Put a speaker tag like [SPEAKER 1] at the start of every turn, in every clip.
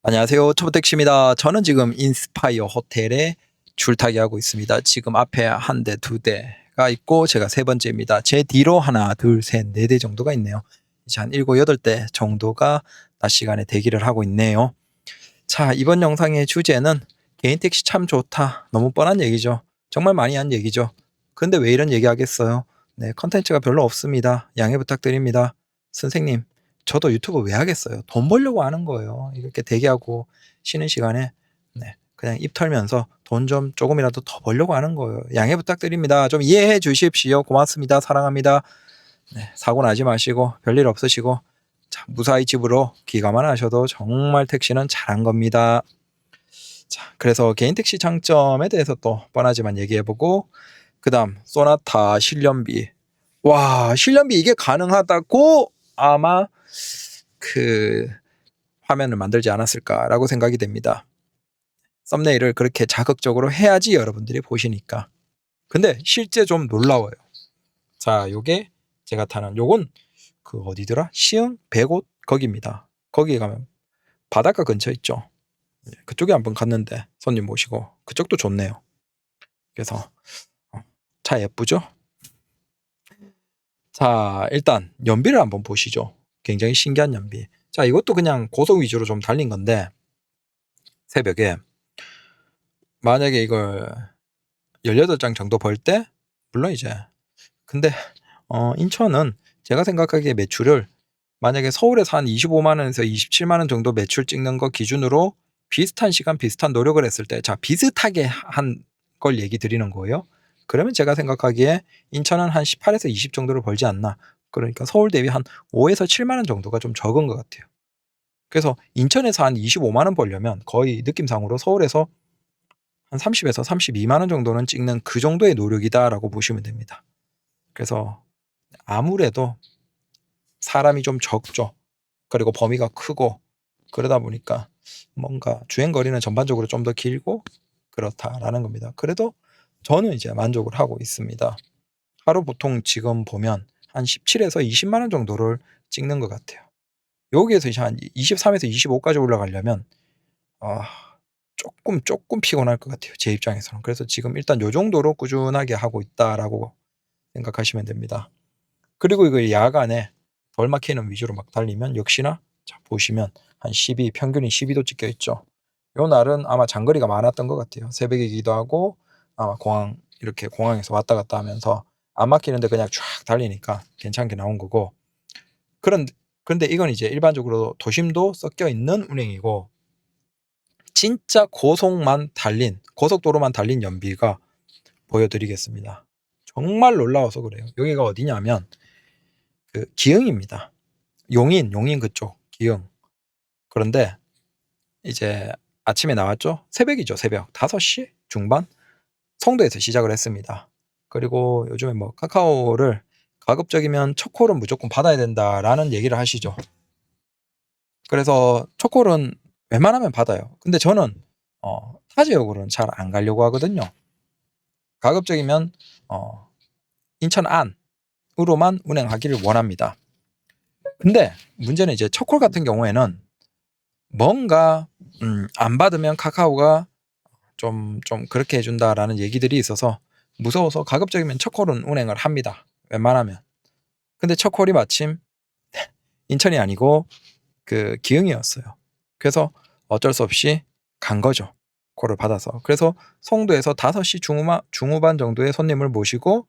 [SPEAKER 1] 안녕하세요. 초보택시입니다. 저는 지금 인스파이어 호텔에 줄타기 하고 있습니다. 지금 앞에 한 대, 두 대가 있고 제가 세 번째입니다. 제 뒤로 하나, 둘, 셋, 네 대 정도가 있네요. 이제 한 일곱, 여덟 대 정도가 낮 시간에 대기를 하고 있네요. 자, 이번 영상의 주제는 개인 택시 참 좋다. 너무 뻔한 얘기죠. 정말 많이 한 얘기죠. 근데 왜 이런 얘기 하겠어요? 네, 컨텐츠가 별로 없습니다. 양해 부탁드립니다. 선생님, 저도 유튜브 왜 하겠어요? 돈 벌려고 하는 거예요. 이렇게 대기하고 쉬는 시간에 그냥 입 털면서 돈 좀 조금이라도 더 벌려고 하는 거예요. 양해 부탁드립니다. 좀 이해해 주십시오. 고맙습니다. 사랑합니다. 사고 나지 마시고 별일 없으시고 자, 무사히 집으로 귀가만 하셔도 정말 택시는 잘한 겁니다. 자, 그래서 개인 택시 장점에 대해서 또 뻔하지만 얘기해보고 그 다음 소나타 실련비. 와, 실련비 이게 가능하다고 아마 그 화면을 만들지 않았을까라고 생각이 됩니다. 썸네일을 그렇게 자극적으로 해야지 여러분들이 보시니까. 근데 실제 좀 놀라워요. 자, 요게 제가 타는 요건 그 어디더라? 시흥 백옷 거기입니다. 거기 가면 바닷가 근처 있죠. 그쪽에 한번 갔는데 손님 모시고 그쪽도 좋네요. 그래서 차 예쁘죠? 자, 일단 연비를 한번 보시죠. 굉장히 신기한 연비. 자, 이것도 그냥 고속 위주로 좀 달린 건데 새벽에 만약에 이걸 18장 정도 벌 때 물론 이제 근데 인천은 제가 생각하기에 매출을 만약에 서울에서 한 25만 원에서 27만 원 정도 매출 찍는 거 기준으로 비슷한 시간 비슷한 노력을 했을 때 자, 비슷하게 한 걸 얘기 드리는 거예요. 그러면 제가 생각하기에 인천은 한 18에서 20 정도를 벌지 않나. 그러니까 서울 대비 한 5에서 7만 원 정도가 좀 적은 것 같아요. 그래서 인천에서 한 25만 원 벌려면 거의 느낌상으로 서울에서 한 30에서 32만 원 정도는 찍는 그 정도의 노력이다라고 보시면 됩니다. 그래서 아무래도 사람이 좀 적죠. 그리고 범위가 크고 그러다 보니까 뭔가 주행 거리는 전반적으로 좀 더 길고 그렇다라는 겁니다. 그래도 저는 이제 만족을 하고 있습니다. 하루 보통 지금 보면 한 17에서 20만 원 정도를 찍는 것 같아요. 여기에서 이제 한 23에서 25까지 올라가려면 조금 피곤할 것 같아요. 제 입장에서는. 그래서 지금 일단 요 정도로 꾸준하게 하고 있다라고 생각하시면 됩니다. 그리고 이거 야간에 덜 막히는 위주로 막 달리면 역시나 자, 보시면 한 12, 평균이 12도 찍혀 있죠. 요 날은 아마 장거리가 많았던 것 같아요. 새벽이기도 하고 아마 이렇게 공항에서 왔다 갔다 하면서 안 막히는데 그냥 쫙 달리니까 괜찮게 나온 거고. 그런데 이건 이제 일반적으로 도심도 섞여 있는 운행이고 진짜 고속도로만 달린 연비가 보여드리겠습니다. 정말 놀라워서 그래요. 여기가 어디냐면 그 기흥입니다. 용인 그쪽 기흥. 그런데 이제 아침에 나왔죠. 새벽이죠. 새벽 5시 중반 송도에서 시작을 했습니다. 그리고 요즘에 뭐 카카오를 가급적이면 첫콜은 무조건 받아야 된다라는 얘기를 하시죠. 그래서 첫콜은 웬만하면 받아요. 근데 저는 타 지역으로는 잘 안 가려고 하거든요. 가급적이면 인천 안으로만 운행하기를 원합니다. 근데 문제는 이제 첫콜 같은 경우에는 뭔가 안 받으면 카카오가 좀 그렇게 해준다라는 얘기들이 있어서 무서워서 가급적이면 첫콜은 운행을 합니다. 웬만하면. 근데 첫콜이 마침 인천이 아니고 그 기흥이었어요. 그래서 어쩔 수 없이 간 거죠. 콜을 받아서. 그래서 송도에서 5시 중후반 정도의 손님을 모시고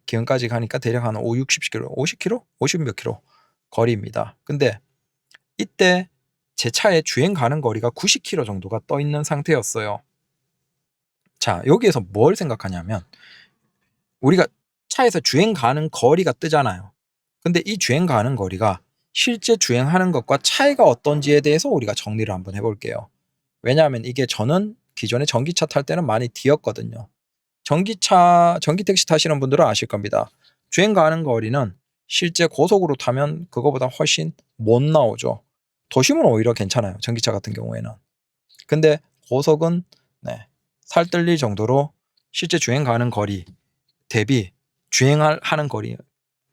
[SPEAKER 1] 기흥까지 가니까 대략 한 5, 60km, 50km? 50 몇 킬로 거리입니다. 근데 이때 제 차에 주행 가는 거리가 90km 정도가 떠 있는 상태였어요. 자, 여기에서 뭘 생각하냐면 우리가 차에서 주행 가는 거리가 뜨잖아요. 근데 이 주행 가는 거리가 실제 주행하는 것과 차이가 어떤지에 대해서 우리가 정리를 한번 해볼게요. 왜냐하면 이게 저는 기존에 전기차 탈 때는 많이 뒤었거든요. 전기 택시 타시는 분들은 아실 겁니다. 주행 가는 거리는 실제 고속으로 타면 그거보다 훨씬 못 나오죠. 도심은 오히려 괜찮아요. 전기차 같은 경우에는. 근데 고속은 살뜰릴 정도로 실제 주행 가는 거리 대비 하는 거리,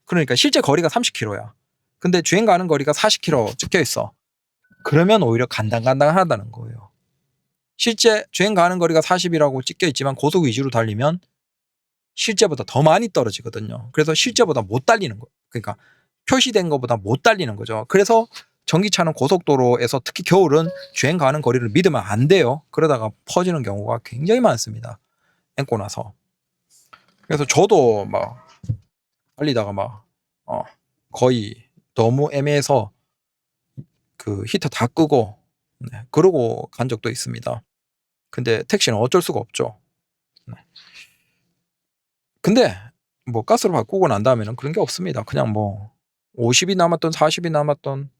[SPEAKER 1] 그러니까 실제 거리가 30km야. 근데 주행 가는 거리가 40km 찍혀 있어. 그러면 오히려 간당간당하다는 거예요. 실제 주행 가능 거리가 40이라고 찍혀 있지만 고속 위주로 달리면 실제보다 더 많이 떨어지거든요. 그래서 실제보다 못 달리는 거예요. 그러니까 표시된 것보다 못 달리는 거죠. 그래서 전기차는 고속도로에서 특히 겨울은 주행 가능 거리를 믿으면 안 돼요. 그러다가 퍼지는 경우가 굉장히 많습니다. 앵고 나서. 그래서 저도 막 달리다가 막 거의 너무 애매해서 그 히터 다 끄고 그러고 간 적도 있습니다. 근데 택시는 어쩔 수가 없죠. 근데 뭐 가스로 바꾸고 난 다음에는 그런 게 없습니다. 그냥 뭐 50이 남았던 40이 남았던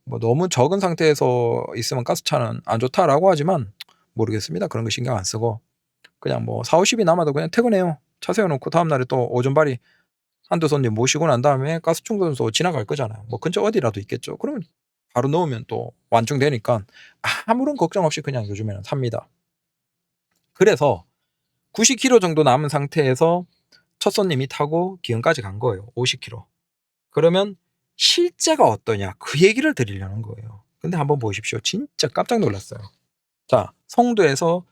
[SPEAKER 1] 뭐 너무 적은 상태에서 있으면 가스차는 안 좋다라고 하지만 모르겠습니다. 그런 거 신경 안 쓰고 그냥 뭐 40, 50이 남아도 그냥 퇴근해요. 차 세워놓고 다음날에 또 오전발이 한두 손님 모시고 난 다음에 가스 충전소 지나갈 거잖아요. 뭐 근처 어디라도 있겠죠. 그러면 바로 넣으면 또 완충되니까 아무런 걱정 없이 그냥 요즘에는 삽니다. 그래서 90km 정도 남은 상태에서 첫 손님이 타고 기흥까지 간 거예요. 50km. 그러면 실제가 어떠냐 그 얘기를 드리려는 거예요. 근데 한번 보십시오. 진짜 깜짝 놀랐어요. 자, 송도에서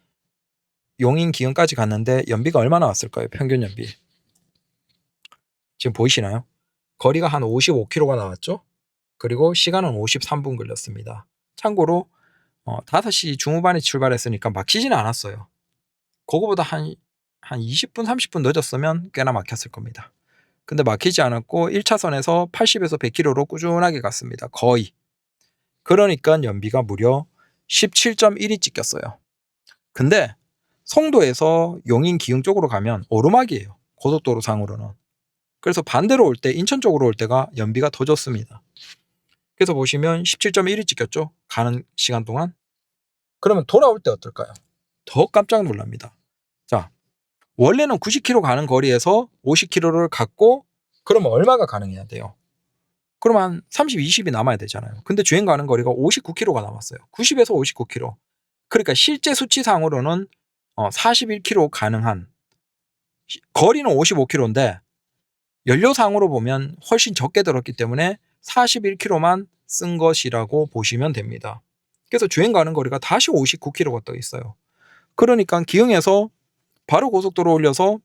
[SPEAKER 1] 용인 기흥까지 갔는데 연비가 얼마나 왔을까요? 평균 연비. 지금 보이시나요? 거리가 한 55km가 나왔죠? 그리고 시간은 53분 걸렸습니다. 참고로 5시 중후반에 출발했으니까 막히지는 않았어요. 그거보다 한 20분, 30분 늦었으면 꽤나 막혔을 겁니다. 근데 막히지 않았고 1차선에서 80에서 100km로 꾸준하게 갔습니다. 거의. 그러니까 연비가 무려 17.1이 찍혔어요. 근데 송도에서 용인 기흥 쪽으로 가면 오르막이에요. 고속도로 상으로는. 그래서 반대로 올 때 인천 쪽으로 올 때가 연비가 더 좋습니다. 그래서 보시면 17.1이 찍혔죠. 가는 시간 동안. 그러면 돌아올 때 어떨까요? 더 깜짝 놀랍니다. 자, 원래는 90km 가는 거리에서 50km를 갔고 그러면 얼마가 가능해야 돼요? 그러면 한 30, 20이 남아야 되잖아요. 근데 주행 가는 거리가 59km가 남았어요. 90에서 59km. 그러니까 실제 수치상으로는 41km 가능한 거리는 55km인데 연료상으로 보면 훨씬 적게 들었기 때문에 41km만 쓴 것이라고 보시면 됩니다. 그래서 주행 가는 거리가 다시 59km가 떠 있어요. 그러니까 기흥에서 바로 고속도로 올려서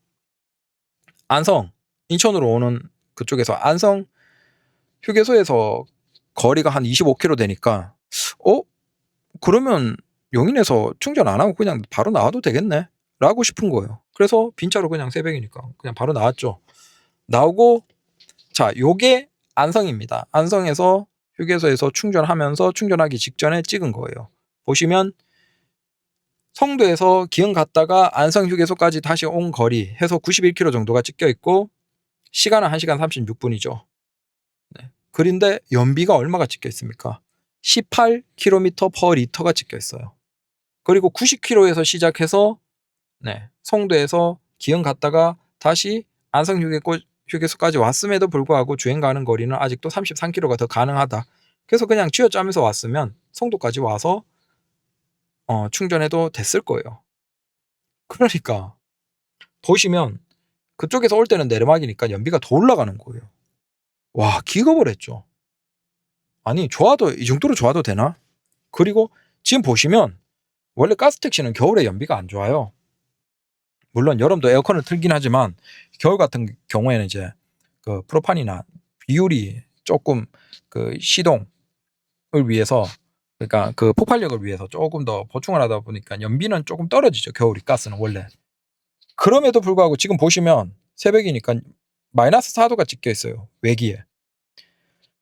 [SPEAKER 1] 안성, 인천으로 오는 그쪽에서 안성 휴게소에서 거리가 한 25km 되니까 그러면 용인에서 충전 안 하고 그냥 바로 나와도 되겠네 라고 싶은 거예요. 그래서 빈차로 그냥 새벽이니까 그냥 바로 나왔죠. 나오고 자 요게 안성입니다. 안성에서 휴게소에서 충전하면서 충전하기 직전에 찍은 거예요. 보시면 성도에서 기흥 갔다가 안성 휴게소까지 다시 온 거리 해서 91km 정도가 찍혀 있고 시간은 1시간 36분이죠. 네. 그런데 연비가 얼마가 찍혀 있습니까? 18km/L가 찍혀 있어요. 그리고 90km에서 시작해서 송도에서 기흥 갔다가 다시 안성 휴게소까지 왔음에도 불구하고 주행 가는 거리는 아직도 33km가 더 가능하다. 그래서 그냥 쥐어짜면서 왔으면 송도까지 와서 충전해도 됐을 거예요. 그러니까 보시면 그쪽에서 올 때는 내리막이니까 연비가 더 올라가는 거예요. 와, 기겁을 했죠. 아니 좋아도 이 정도로 좋아도 되나? 그리고 지금 보시면 원래 가스택시는 겨울에 연비가 안 좋아요. 물론 여름도 에어컨을 틀긴 하지만 겨울 같은 경우에는 이제 그 프로판이나 비율이 조금 그 시동을 위해서 그러니까 그 폭발력을 위해서 조금 더 보충을 하다 보니까 연비는 조금 떨어지죠. 겨울이 가스는 원래. 그럼에도 불구하고 지금 보시면 새벽이니까 마이너스 4도가 찍혀 있어요. 외기에.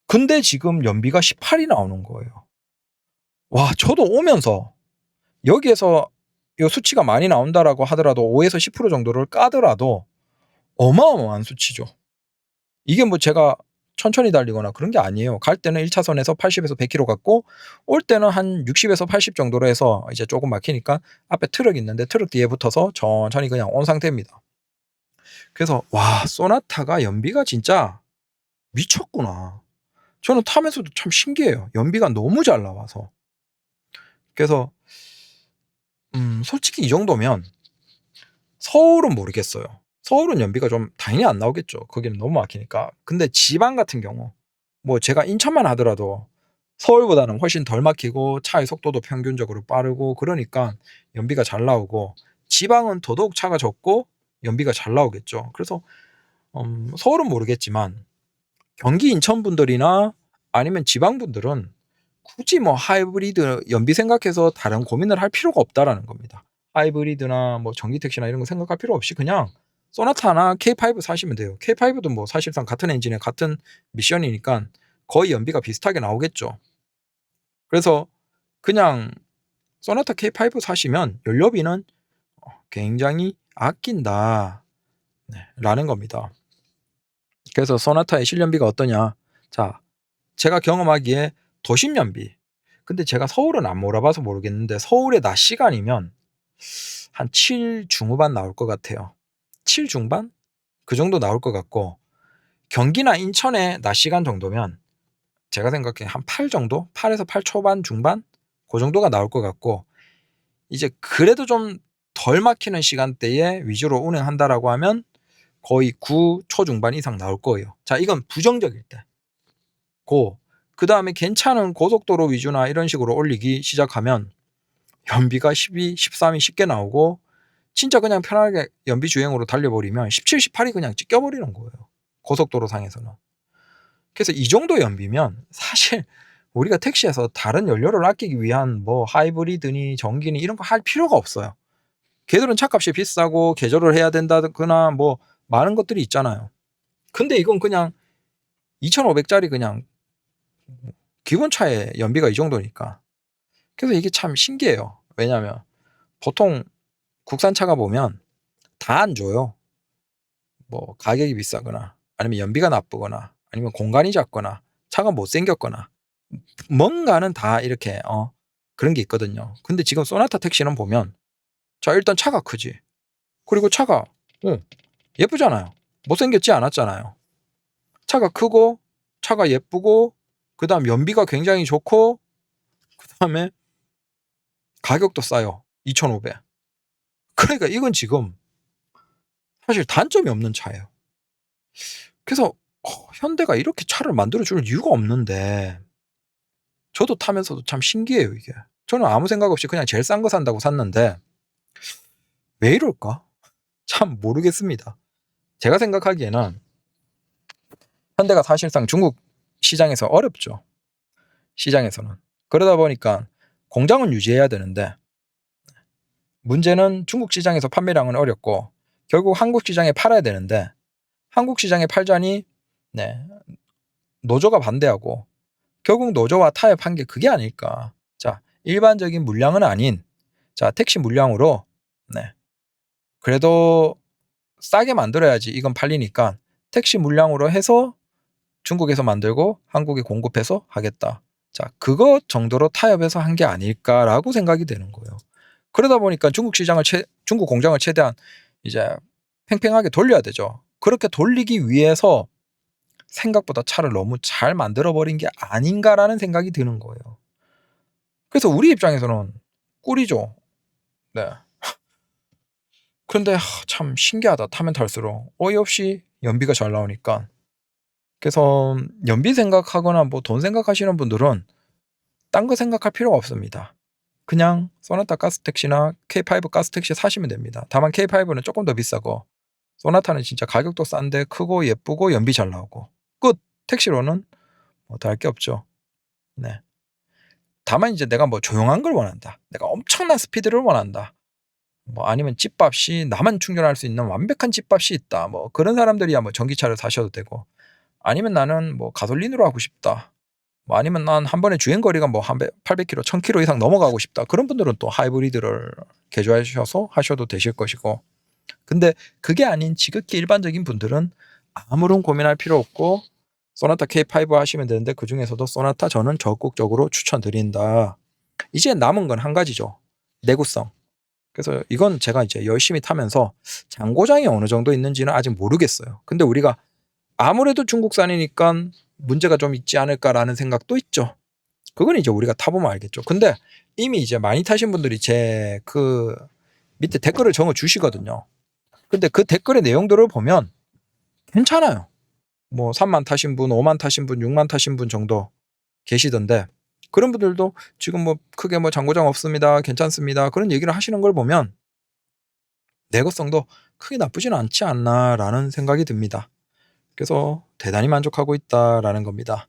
[SPEAKER 1] 근데 지금 연비가 18이 나오는 거예요. 와, 저도 오면서 여기에서 이 수치가 많이 나온다라고 하더라도 5에서 10% 정도를 까더라도 어마어마한 수치죠. 이게 뭐 제가 천천히 달리거나 그런 게 아니에요. 갈 때는 1차선에서 80에서 100km 갔고 올 때는 한 60에서 80 정도로 해서 이제 조금 막히니까 앞에 트럭 있는데 트럭 뒤에 붙어서 천천히 그냥 온 상태입니다. 그래서 와, 소나타가 연비가 진짜 미쳤구나. 저는 타면서도 참 신기해요. 연비가 너무 잘 나와서. 그래서 솔직히 이 정도면 서울은 모르겠어요. 서울은 연비가 좀 당연히 안 나오겠죠. 거기는 너무 막히니까. 근데 지방 같은 경우 뭐 제가 인천만 하더라도 서울보다는 훨씬 덜 막히고 차의 속도도 평균적으로 빠르고 그러니까 연비가 잘 나오고, 지방은 더더욱 차가 적고 연비가 잘 나오겠죠. 그래서 서울은 모르겠지만 경기 인천 분들이나 아니면 지방 분들은 굳이 뭐 하이브리드 연비 생각해서 다른 고민을 할 필요가 없다라는 겁니다. 하이브리드나 뭐 전기 택시나 이런 거 생각할 필요 없이 그냥 소나타나 K5 사시면 돼요. K5도 뭐 사실상 같은 엔진에 같은 미션이니까 거의 연비가 비슷하게 나오겠죠. 그래서 그냥 소나타 K5 사시면 연료비는 굉장히 아낀다, 네, 라는 겁니다. 그래서 소나타의 실연비가 어떠냐? 자, 제가 경험하기에 도심 연비. 근데 제가 서울은 안 몰아봐서 모르겠는데 서울의 낮 시간이면 한 7 중후반 나올 것 같아요. 7 중반? 그 정도 나올 것 같고, 경기나 인천의 낮 시간 정도면 제가 생각해 한 8 정도? 8에서 8 초반 중반? 그 정도가 나올 것 같고, 이제 그래도 좀 덜 막히는 시간대에 위주로 운행한다라고 하면 거의 9 초중반 이상 나올 거예요. 자, 이건 부정적일 때. 그다음에 괜찮은 고속도로 위주나 이런 식으로 올리기 시작하면 연비가 12, 13이 쉽게 나오고, 진짜 그냥 편하게 연비 주행으로 달려버리면 17, 18이 그냥 찢겨버리는 거예요. 고속도로 상에서는. 그래서 이 정도 연비면 사실 우리가 택시에서 다른 연료를 아끼기 위한 뭐 하이브리드니 전기니 이런 거 할 필요가 없어요. 걔들은 차값이 비싸고 개조를 해야 된다거나 뭐 많은 것들이 있잖아요. 근데 이건 그냥 2,500짜리 그냥 기본차의 연비가 이 정도니까. 그래서 이게 참 신기해요. 왜냐면 보통 국산차가 보면 다 안 줘요. 뭐 가격이 비싸거나 아니면 연비가 나쁘거나 아니면 공간이 작거나 차가 못생겼거나 뭔가는 다 이렇게 그런 게 있거든요. 근데 지금 소나타 택시는 보면, 자, 일단 차가 크지. 그리고 차가 예쁘잖아요. 못생겼지 않았잖아요. 차가 크고 차가 예쁘고 그다음 연비가 굉장히 좋고 그다음에 가격도 싸요. 2,500. 그러니까 이건 지금 사실 단점이 없는 차예요. 그래서 현대가 이렇게 차를 만들어 줄 이유가 없는데, 저도 타면서도 참 신기해요, 이게. 저는 아무 생각 없이 그냥 제일 싼 거 산다고 샀는데 왜 이럴까? 참 모르겠습니다. 제가 생각하기에는 현대가 사실상 중국 시장에서 어렵죠. 시장에서는. 그러다 보니까 공장은 유지해야 되는데 문제는 중국 시장에서 판매량은 어렵고 결국 한국 시장에 팔아야 되는데 한국 시장에 팔자니 노조가 반대하고 결국 노조와 타협한 게 그게 아닐까. 자, 일반적인 물량은 아닌 택시 물량으로 그래도 싸게 만들어야지 이건 팔리니까 택시 물량으로 해서 중국에서 만들고 한국에 공급해서 하겠다. 자, 그거 정도로 타협해서 한 게 아닐까라고 생각이 되는 거예요. 그러다 보니까 중국 공장을 최대한 이제 팽팽하게 돌려야 되죠. 그렇게 돌리기 위해서 생각보다 차를 너무 잘 만들어 버린 게 아닌가라는 생각이 드는 거예요. 그래서 우리 입장에서는 꿀이죠. 네. 그런데 참 신기하다. 타면 탈수록 어이없이 연비가 잘 나오니까. 그래서 연비 생각하거나 뭐 돈 생각하시는 분들은 딴 거 생각할 필요가 없습니다. 그냥 소나타 가스택시나 K5 가스택시 사시면 됩니다. 다만 K5는 조금 더 비싸고 소나타는 진짜 가격도 싼데 크고 예쁘고 연비 잘 나오고 끝. 택시로는 뭐 더 할 게 없죠. 네. 다만 이제 내가 뭐 조용한 걸 원한다. 내가 엄청난 스피드를 원한다. 뭐 아니면 집값이 나만 충전할 수 있는 완벽한 집값이 있다. 뭐 그런 사람들이야 뭐 전기차를 사셔도 되고, 아니면 나는 뭐 가솔린으로 하고 싶다. 뭐 아니면 난 한 번에 주행 거리가 뭐 한 800km, 1000km 이상 넘어가고 싶다. 그런 분들은 또 하이브리드를 개조하셔서 하셔도 되실 것이고. 근데 그게 아닌 지극히 일반적인 분들은 아무런 고민할 필요 없고 소나타 K5 하시면 되는데 그중에서도 소나타 저는 적극적으로 추천드린다. 이제 남은 건 한 가지죠. 내구성. 그래서 이건 제가 이제 열심히 타면서 장고장이 어느 정도 있는지는 아직 모르겠어요. 근데 우리가 아무래도 중국산이니까 문제가 좀 있지 않을까라는 생각도 있죠. 그건 이제 우리가 타보면 알겠죠. 근데 이미 이제 많이 타신 분들이 제 그 밑에 댓글을 적어 주시거든요. 근데 그 댓글의 내용들을 보면 괜찮아요. 뭐 3만 타신 분, 5만 타신 분, 6만 타신 분 정도 계시던데 그런 분들도 지금 뭐 크게 뭐 잔고장 없습니다. 괜찮습니다. 그런 얘기를 하시는 걸 보면 내구성도 크게 나쁘진 않지 않나라는 생각이 듭니다. 그래서 대단히 만족하고 있다라는 겁니다.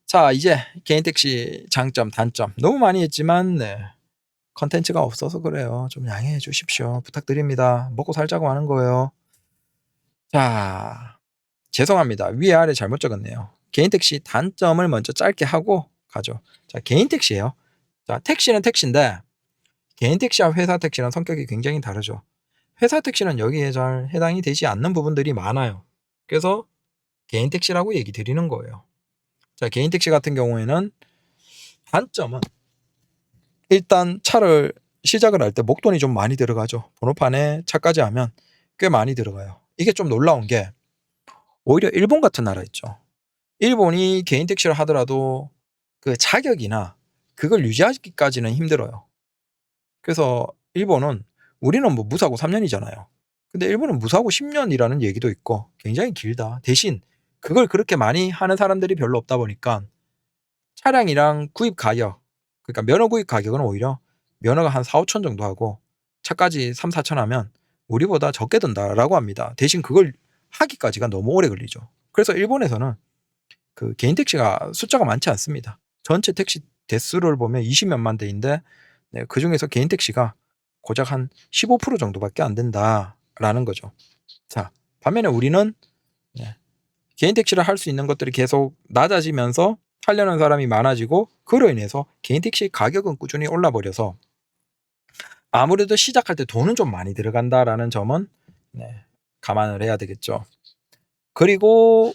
[SPEAKER 1] 자, 이제 개인 택시 장점, 단점 너무 많이 했지만 컨텐츠가 없어서 그래요. 좀 양해해 주십시오. 부탁드립니다. 먹고 살자고 하는 거예요. 자, 죄송합니다. 위아래 잘못 적었네요. 개인 택시 단점을 먼저 짧게 하고 가죠. 자, 개인 택시예요. 자, 택시는 택시인데 개인 택시와 회사 택시랑 성격이 굉장히 다르죠. 회사 택시는 여기에 잘 해당이 되지 않는 부분들이 많아요. 그래서 개인 택시라고 얘기 드리는 거예요. 자, 개인 택시 같은 경우에는 단점은 일단 차를 시작을 할 때 목돈이 좀 많이 들어가죠. 번호판에 차까지 하면 꽤 많이 들어가요. 이게 좀 놀라운 게 오히려 일본 같은 나라 있죠. 일본이 개인 택시를 하더라도 그 자격이나 그걸 유지하기까지는 힘들어요. 그래서 일본은 우리는 뭐 무사고 3년이잖아요. 근데 일본은 무사고 10년이라는 얘기도 있고 굉장히 길다. 대신 그걸 그렇게 많이 하는 사람들이 별로 없다 보니까 차량이랑 구입 가격, 그러니까 면허 구입 가격은 오히려 면허가 한 4-5천 정도 하고 차까지 3-4천 하면 우리보다 적게 든다라고 합니다. 대신 그걸 하기까지가 너무 오래 걸리죠. 그래서 일본에서는 그 개인 택시가 숫자가 많지 않습니다. 전체 택시 대수를 보면 20몇만 대인데 그중에서 개인 택시가 고작 한 15% 정도밖에 안 된다라는 거죠. 자, 반면에 우리는 개인 택시를 할 수 있는 것들이 계속 낮아지면서 하려는 사람이 많아지고 그로 인해서 개인 택시 가격은 꾸준히 올라버려서 아무래도 시작할 때 돈은 좀 많이 들어간다라는 점은 감안을 해야 되겠죠. 그리고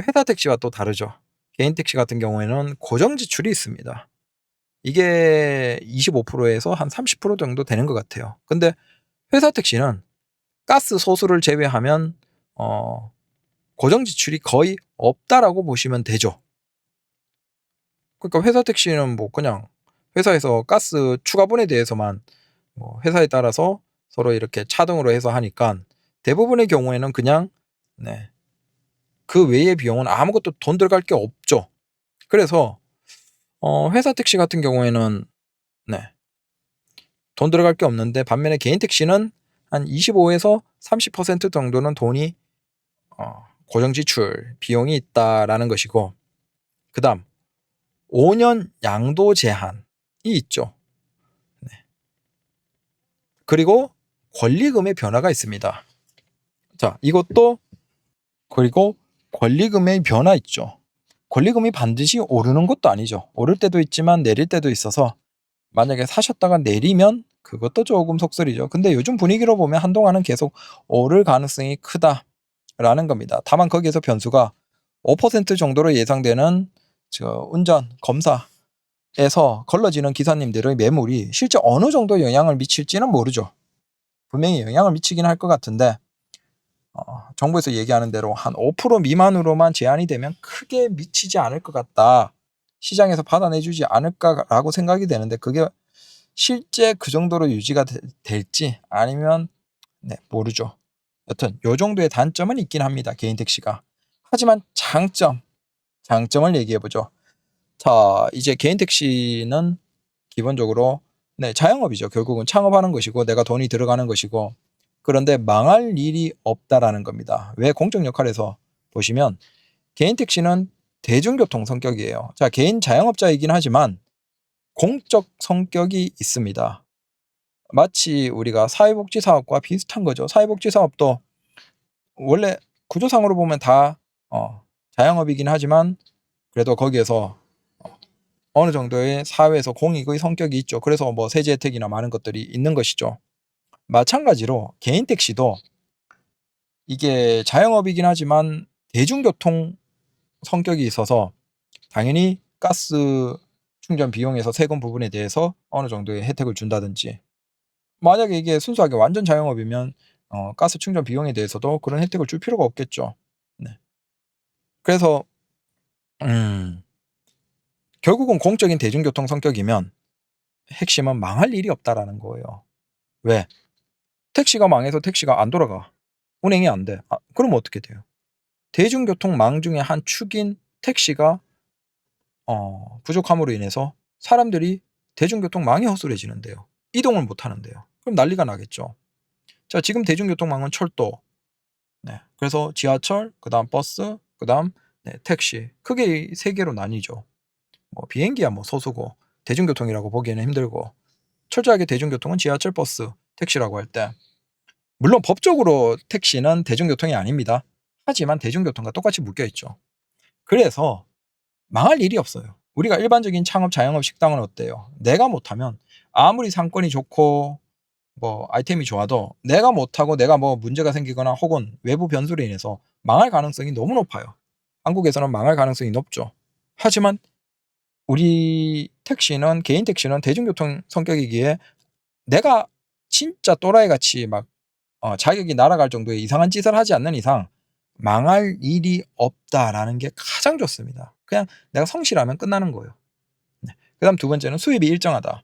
[SPEAKER 1] 회사 택시와 또 다르죠. 개인 택시 같은 경우에는 고정 지출이 있습니다. 이게 25%에서 한 30% 정도 되는 것 같아요. 근데 회사 택시는 가스 소수를 제외하면 고정 지출이 거의 없다라고 보시면 되죠. 그러니까 회사 택시는 뭐 그냥 회사에서 가스 추가분에 대해서만 뭐 회사에 따라서 서로 이렇게 차등으로 해서 하니까 대부분의 경우에는 그냥 그 외의 비용은 아무것도 돈 들어갈 게 없죠. 그래서 회사 택시 같은 경우에는 돈 들어갈 게 없는데 반면에 개인 택시는 한 25에서 30% 정도는 돈이 고정 지출 비용이 있다라는 것이고 그다음 5년 양도 제한이 있죠. 그리고 권리금의 변화가 있습니다. 자, 이것도 그리고 권리금의 변화 있죠. 권리금이 반드시 오르는 것도 아니죠. 오를 때도 있지만 내릴 때도 있어서 만약에 사셨다가 내리면 그것도 조금 속설이죠. 근데 요즘 분위기로 보면 한동안은 계속 오를 가능성이 크다라는 겁니다. 다만 거기에서 변수가 5% 정도로 예상되는 운전 검사에서 걸러지는 기사님들의 매물이 실제 어느 정도 영향을 미칠지는 모르죠. 분명히 영향을 미치긴 할 것 같은데 정부에서 얘기하는 대로 한 5% 미만으로만 제한이 되면 크게 미치지 않을 것 같다. 시장에서 받아내주지 않을까라고 생각이 되는데 그게 실제 그 정도로 유지가 될지 아니면 모르죠. 여튼 요 정도의 단점은 있긴 합니다. 개인 택시가. 하지만 장점을 얘기해보죠. 자, 이제 개인 택시는 기본적으로 자영업이죠. 결국은 창업하는 것이고 내가 돈이 들어가는 것이고 그런데 망할 일이 없다라는 겁니다. 왜 공적 역할에서 보시면 개인 택시는 대중교통 성격이에요. 자, 개인 자영업자이긴 하지만 공적 성격이 있습니다. 마치 우리가 사회복지사업과 비슷한 거죠. 사회복지사업도 원래 구조상으로 보면 다 자영업이긴 하지만 그래도 거기에서 어느 정도의 사회에서 공익의 성격이 있죠. 그래서 뭐 세제 혜택이나 많은 것들이 있는 것이죠. 마찬가지로 개인 택시도 이게 자영업이긴 하지만 대중교통 성격이 있어서 당연히 가스 충전 비용에서 세금 부분에 대해서 어느 정도의 혜택을 준다든지 만약에 이게 순수하게 완전 자영업이면 가스 충전 비용에 대해서도 그런 혜택을 줄 필요가 없겠죠. 그래서 결국은 공적인 대중교통 성격이면 핵심은 망할 일이 없다라는 거예요. 왜? 택시가 망해서 택시가 안 돌아가. 운행이 안 돼. 그럼 어떻게 돼요? 대중교통망 중에 한 축인 택시가 부족함으로 인해서 사람들이 대중교통망이 허술해지는데요. 이동을 못 하는데요. 그럼 난리가 나겠죠. 자, 지금 대중교통망은 철도, 네, 그래서 지하철, 그다음 버스, 그다음 택시, 크게 세 개로 나뉘죠. 뭐 비행기야 뭐 소수고 대중교통이라고 보기에는 힘들고, 철저하게 대중교통은 지하철, 버스, 택시라고 할 때, 물론 법적으로 택시는 대중교통이 아닙니다. 하지만 대중교통과 똑같이 묶여 있죠. 그래서 망할 일이 없어요. 우리가 일반적인 창업, 자영업 식당은 어때요? 내가 못하면 아무리 상권이 좋고 뭐 아이템이 좋아도 내가 못하고 내가 뭐 문제가 생기거나 혹은 외부 변수로 인해서 망할 가능성이 너무 높아요. 한국에서는 망할 가능성이 높죠. 하지만 우리 택시는, 개인 택시는 대중교통 성격이기에 내가 진짜 또라이같이 막 자격이 날아갈 정도의 이상한 짓을 하지 않는 이상 망할 일이 없다라는 게 가장 좋습니다. 그냥 내가 성실하면 끝나는 거예요. 네. 그다음 두 번째는 수입이 일정하다.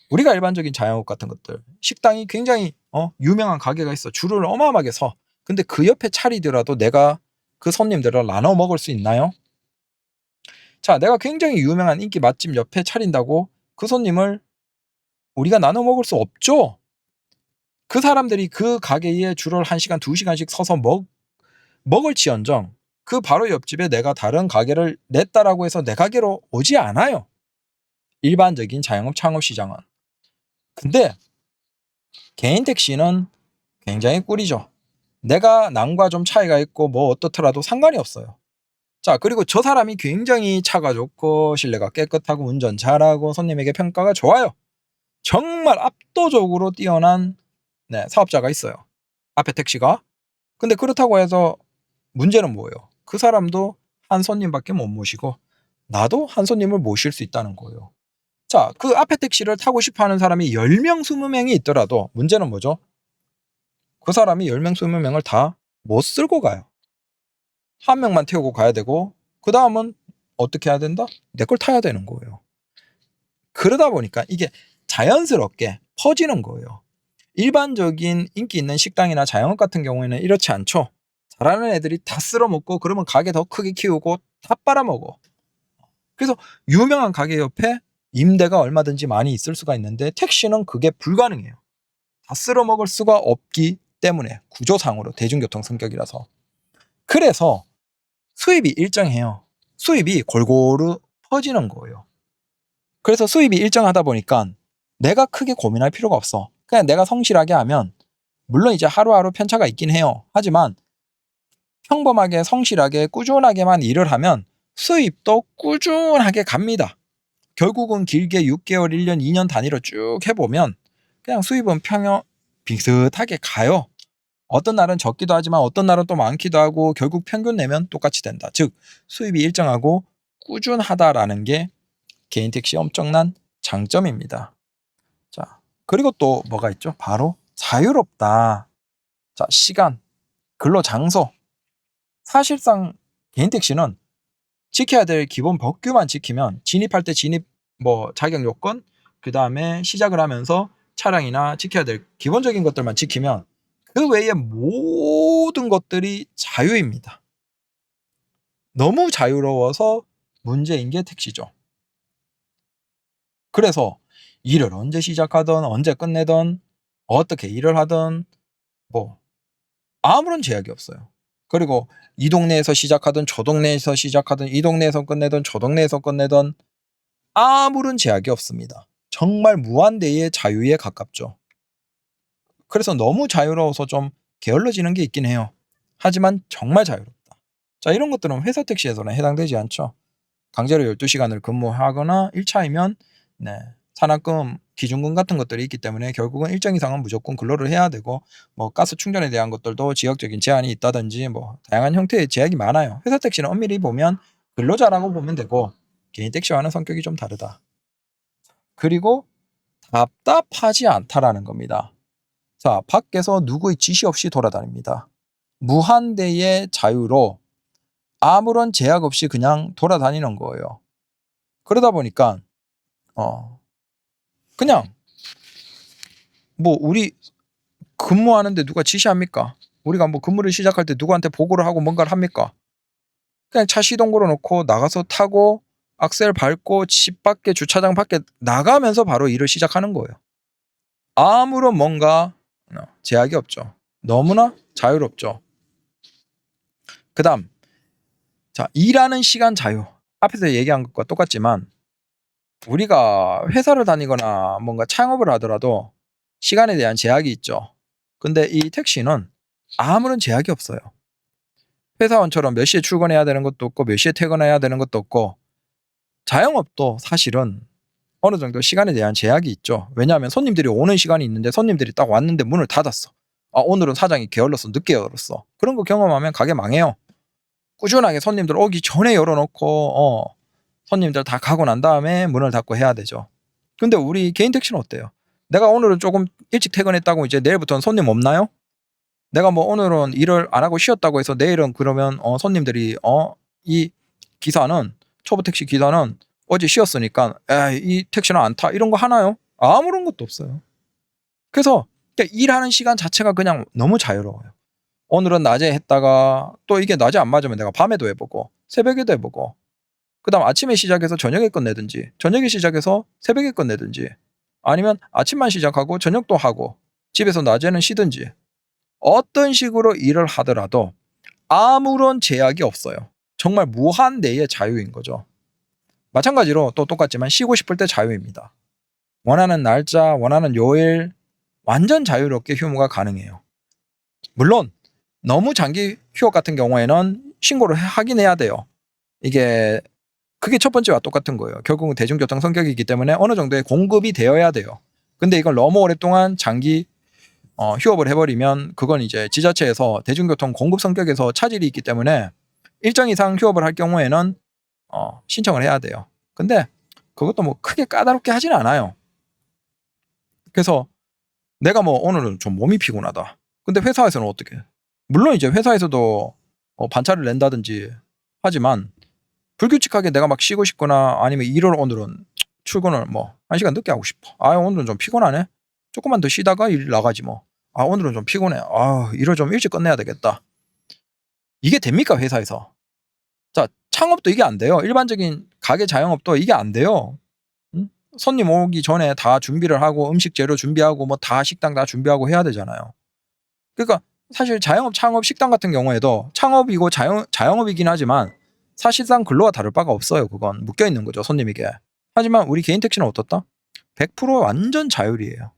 [SPEAKER 1] 우리가 일반적인 자영업 같은 것들, 식당이 굉장히 유명한 가게가 있어. 줄을 어마어마하게 서. 근데 그 옆에 차리더라도 내가 그 손님들을 나눠 먹을 수 있나요? 자, 내가 굉장히 유명한 인기 맛집 옆에 차린다고 그 손님을 우리가 나눠 먹을 수 없죠. 그 사람들이 그 가게에 줄을 1시간, 2시간씩 서서 먹을지언정 그 바로 옆집에 내가 다른 가게를 냈다라고 해서 내 가게로 오지 않아요. 일반적인 자영업 창업 시장은. 근데 개인 택시는 굉장히 꿀이죠. 내가 남과 좀 차이가 있고 뭐 어떻더라도 상관이 없어요. 자, 그리고 저 사람이 굉장히 차가 좋고 신뢰가 깨끗하고 운전 잘하고 손님에게 평가가 좋아요. 정말 압도적으로 뛰어난 사업자가 있어요. 앞에 택시가. 근데 그렇다고 해서 문제는 뭐예요? 그 사람도 한 손님밖에 못 모시고 나도 한 손님을 모실 수 있다는 거예요. 자, 그 앞에 택시를 타고 싶어 하는 사람이 10명, 20명이 있더라도 문제는 뭐죠? 그 사람이 10명, 20명을 다 못 쓸고 가요. 한 명만 태우고 가야 되고 그 다음은 어떻게 해야 된다? 내 걸 타야 되는 거예요. 그러다 보니까 이게 자연스럽게 퍼지는 거예요. 일반적인 인기 있는 식당이나 자영업 같은 경우에는 이렇지 않죠. 잘하는 애들이 다 쓸어먹고 그러면 가게 더 크게 키우고 다 빨아먹어. 그래서 유명한 가게 옆에 임대가 얼마든지 많이 있을 수가 있는데 택시는 그게 불가능해요. 다 쓸어먹을 수가 없기 때문에, 구조상으로 대중교통 성격이라서. 그래서 수입이 일정해요. 수입이 골고루 퍼지는 거예요. 그래서 수입이 일정하다 보니까 내가 크게 고민할 필요가 없어. 그냥 내가 성실하게 하면, 물론 이제 하루하루 편차가 있긴 해요. 하지만 평범하게 성실하게 꾸준하게만 일을 하면 수입도 꾸준하게 갑니다. 결국은 길게 6개월, 1년, 2년 단위로 쭉 해보면 그냥 수입은 평형 비슷하게 가요. 어떤 날은 적기도 하지만 어떤 날은 또 많기도 하고 결국 평균 내면 똑같이 된다. 즉 수입이 일정하고 꾸준하다라는 게 개인 택시 엄청난 장점입니다. 자, 그리고 또 뭐가 있죠? 바로 자유롭다. 자, 시간, 근로 장소. 사실상 개인 택시는 지켜야 될 기본 법규만 지키면, 진입할 때 진입 자격 요건, 그 다음에 시작을 하면서 차량이나 지켜야 될 기본적인 것들만 지키면 그 외의 모든 것들이 자유입니다. 너무 자유로워서 문제인 게 택시죠. 그래서 일을 언제 시작하든 언제 끝내든 어떻게 일을 하든 아무런 제약이 없어요. 그리고 이 동네에서 시작하든 저 동네에서 시작하든 이 동네에서 끝내든 저 동네에서 끝내든 아무런 제약이 없습니다. 정말 무한대의 자유에 가깝죠. 그래서 너무 자유로워서 좀 게을러지는 게 있긴 해요. 하지만 정말 자유롭다. 자, 이런 것들은 회사 택시에서는 해당되지 않죠. 강제로 12시간을 근무하거나 1차이면 산학금, 기준금 같은 것들이 있기 때문에 결국은 일정 이상은 무조건 근로를 해야 되고, 가스 충전에 대한 것들도 지역적인 제한이 있다든지 다양한 형태의 제약이 많아요. 회사 택시는 엄밀히 보면 근로자라고 보면 되고 개인 택시와는 성격이 좀 다르다. 그리고 답답하지 않다라는 겁니다. 자, 밖에서 누구의 지시 없이 돌아다닙니다. 무한대의 자유로 아무런 제약 없이 그냥 돌아다니는 거예요. 그러다 보니까 그냥 우리 근무하는데 누가 지시합니까? 우리가 근무를 시작할 때 누구한테 보고를 하고 뭔가를 합니까? 그냥 차 시동 걸어놓고 나가서 타고 악셀 밟고 집 밖에 주차장 밖에 나가면서 바로 일을 시작하는 거예요. 아무런 뭔가 제약이 없죠. 너무나 자유롭죠. 그다음 자, 일하는 시간 자유. 앞에서 얘기한 것과 똑같지만 우리가 회사를 다니거나 뭔가 창업을 하더라도 시간에 대한 제약이 있죠. 근데 이 택시는 아무런 제약이 없어요. 회사원처럼 몇 시에 출근해야 되는 것도 없고 몇 시에 퇴근해야 되는 것도 없고, 자영업도 사실은 어느 정도 시간에 대한 제약이 있죠. 왜냐하면 손님들이 오는 시간이 있는데 손님들이 딱 왔는데 문을 닫았어. 아, 오늘은 사장이 게을렀어. 늦게 열었어. 그런 거 경험하면 가게 망해요. 꾸준하게 손님들 오기 전에 열어놓고 손님들 다 가고 난 다음에 문을 닫고 해야 되죠. 근데 우리 개인 택시는 어때요? 내가 오늘은 조금 일찍 퇴근했다고 이제 내일부터는 손님 없나요? 내가 뭐 오늘은 일을 안 하고 쉬었다고 해서 내일은 그러면 손님들이 이 기사는, 초보 택시 기사는 어제 쉬었으니까 이 택시는 안 타, 이런 거 하나요? 아무런 것도 없어요. 그래서 일하는 시간 자체가 그냥 너무 자유로워요. 오늘은 낮에 했다가 또 이게 낮에 안 맞으면 내가 밤에도 해보고 새벽에도 해보고, 그 다음 아침에 시작해서 저녁에 끝내든지 저녁에 시작해서 새벽에 끝내든지, 아니면 아침만 시작하고 저녁도 하고 집에서 낮에는 쉬든지, 어떤 식으로 일을 하더라도 아무런 제약이 없어요. 정말 무한대의 자유인 거죠. 마찬가지로 또 똑같지만 쉬고 싶을 때 자유입니다. 원하는 날짜, 원하는 요일 완전 자유롭게 휴무가 가능해요. 물론 너무 장기 휴업 같은 경우에는 신고를 하긴 해야 돼요. 그게 첫 번째와 똑같은 거예요. 결국은 대중교통 성격이기 때문에 어느 정도의 공급이 되어야 돼요. 근데 이걸 너무 오랫동안 장기 휴업을 해버리면 그건 이제 지자체에서 대중교통 공급 성격에서 차질이 있기 때문에 일정 이상 휴업을 할 경우에는 신청을 해야 돼요. 근데 그것도 뭐 크게 까다롭게 하진 않아요. 그래서 내가 뭐 오늘은 좀 몸이 피곤하다. 근데 회사에서는 어떻게 해? 물론 이제 회사에서도 반차를 낸다든지 하지만, 불규칙하게 내가 막 쉬고 싶거나 아니면 일을 오늘은 출근을 뭐 1시간 늦게 하고 싶어. 오늘은 좀 피곤하네. 조금만 더 쉬다가 일 나가지 뭐. 오늘은 좀 피곤해. 일을 좀 일찍 끝내야 되겠다. 이게 됩니까, 회사에서? 자, 창업도 이게 안 돼요. 일반적인 가게 자영업도 이게 안 돼요. 손님 오기 전에 다 준비를 하고 음식 재료 준비하고 뭐 다 식당 다 준비하고 해야 되잖아요. 그러니까 사실 자영업, 창업, 식당 같은 경우에도 창업이고 자영업이긴 하지만 사실상 근로와 다를 바가 없어요. 그건 묶여 있는 거죠, 손님에게. 하지만 우리 개인 택시는 어떻다? 100% 완전 자율이에요.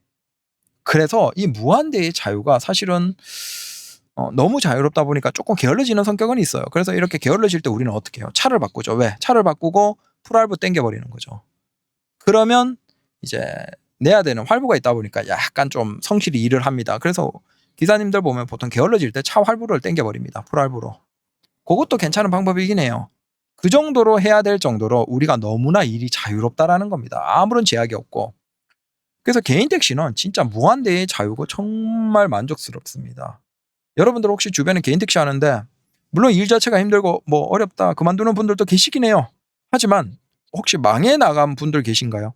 [SPEAKER 1] 그래서 이 무한대의 자유가 사실은 너무 자유롭다 보니까 조금 게을러지는 성격은 있어요. 그래서 이렇게 게을러질 때 우리는 어떻게 해요? 차를 바꾸죠. 왜? 차를 바꾸고 풀할부 땡겨버리는 거죠. 그러면 이제 내야 되는 활부가 있다 보니까 약간 좀 성실히 일을 합니다. 그래서 기사님들 보면 보통 게을러질 때 차 활부를 땡겨버립니다. 풀할부로. 그것도 괜찮은 방법이긴 해요. 그 정도로 해야 될 정도로 우리가 너무나 일이 자유롭다라는 겁니다. 아무런 제약이 없고. 그래서 개인 택시는 진짜 무한대의 자유고 정말 만족스럽습니다. 여러분들 혹시 주변에 개인 택시 하는데, 물론 일 자체가 힘들고 뭐 어렵다 그만두는 분들도 계시긴 해요. 하지만 혹시 망해 나간 분들 계신가요?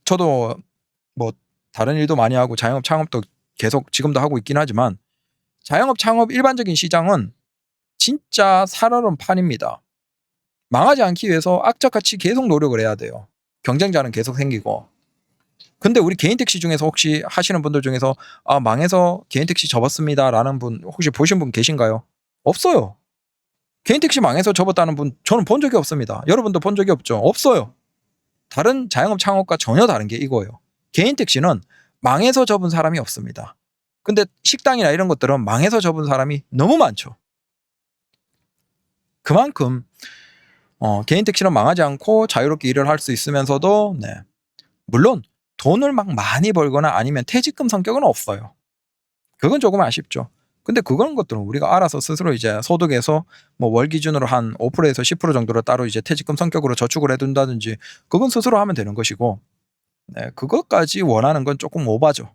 [SPEAKER 1] 저도 뭐 다른 일도 많이 하고 자영업 창업도 계속 지금도 하고 있긴 하지만, 자영업 창업 일반적인 시장은 진짜 살얼음 판입니다. 망하지 않기 위해서 악착같이 계속 노력을 해야 돼요. 경쟁자는 계속 생기고. 근데 우리 개인 택시 중에서 혹시 하시는 분들 중에서 망해서 개인 택시 접었습니다라는 분 혹시 보신 분 계신가요? 없어요. 개인 택시 망해서 접었다는 분 저는 본 적이 없습니다. 여러분도 본 적이 없죠? 없어요. 다른 자영업 창업과 전혀 다른 게 이거예요. 개인 택시는 망해서 접은 사람이 없습니다. 근데 식당이나 이런 것들은 망해서 접은 사람이 너무 많죠. 그만큼 개인 택시는 망하지 않고 자유롭게 일을 할 수 있으면서도, 물론 돈을 막 많이 벌거나 아니면 퇴직금 성격은 없어요. 그건 조금 아쉽죠. 근데 그런 것들은 우리가 알아서 스스로 이제 소득에서 뭐 월 기준으로 한 5%에서 10% 정도를 따로 이제 퇴직금 성격으로 저축을 해둔다든지, 그건 스스로 하면 되는 것이고, 그것까지 원하는 건 조금 오바죠.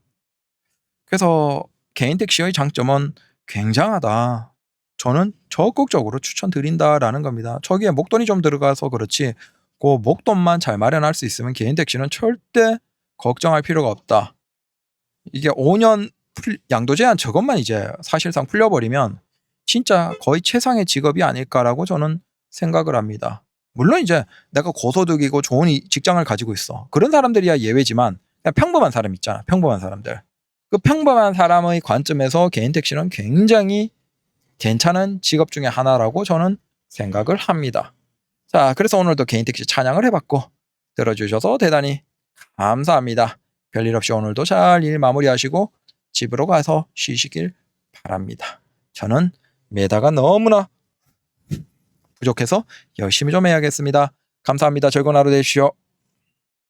[SPEAKER 1] 그래서 개인 택시의 장점은 굉장하다. 저는 적극적으로 추천드린다라는 겁니다. 저기에 목돈이 좀 들어가서 그렇지, 그 목돈만 잘 마련할 수 있으면 개인 택시는 절대 걱정할 필요가 없다. 이게 5년 양도 제한 저것만 이제 사실상 풀려버리면 진짜 거의 최상의 직업이 아닐까라고 저는 생각을 합니다. 물론 이제 내가 고소득이고 좋은 직장을 가지고 있어. 그런 사람들이야 예외지만 그냥 평범한 사람 있잖아. 평범한 사람들. 그 평범한 사람의 관점에서 개인 택시는 굉장히 괜찮은 직업 중에 하나라고 저는 생각을 합니다. 자, 그래서 오늘도 개인 택시 찬양을 해봤고 들어주셔서 대단히 감사합니다. 별일 없이 오늘도 잘 일 마무리하시고 집으로 가서 쉬시길 바랍니다. 저는 메다가 너무나 부족해서 열심히 좀 해야겠습니다. 감사합니다. 즐거운 하루 되십시오.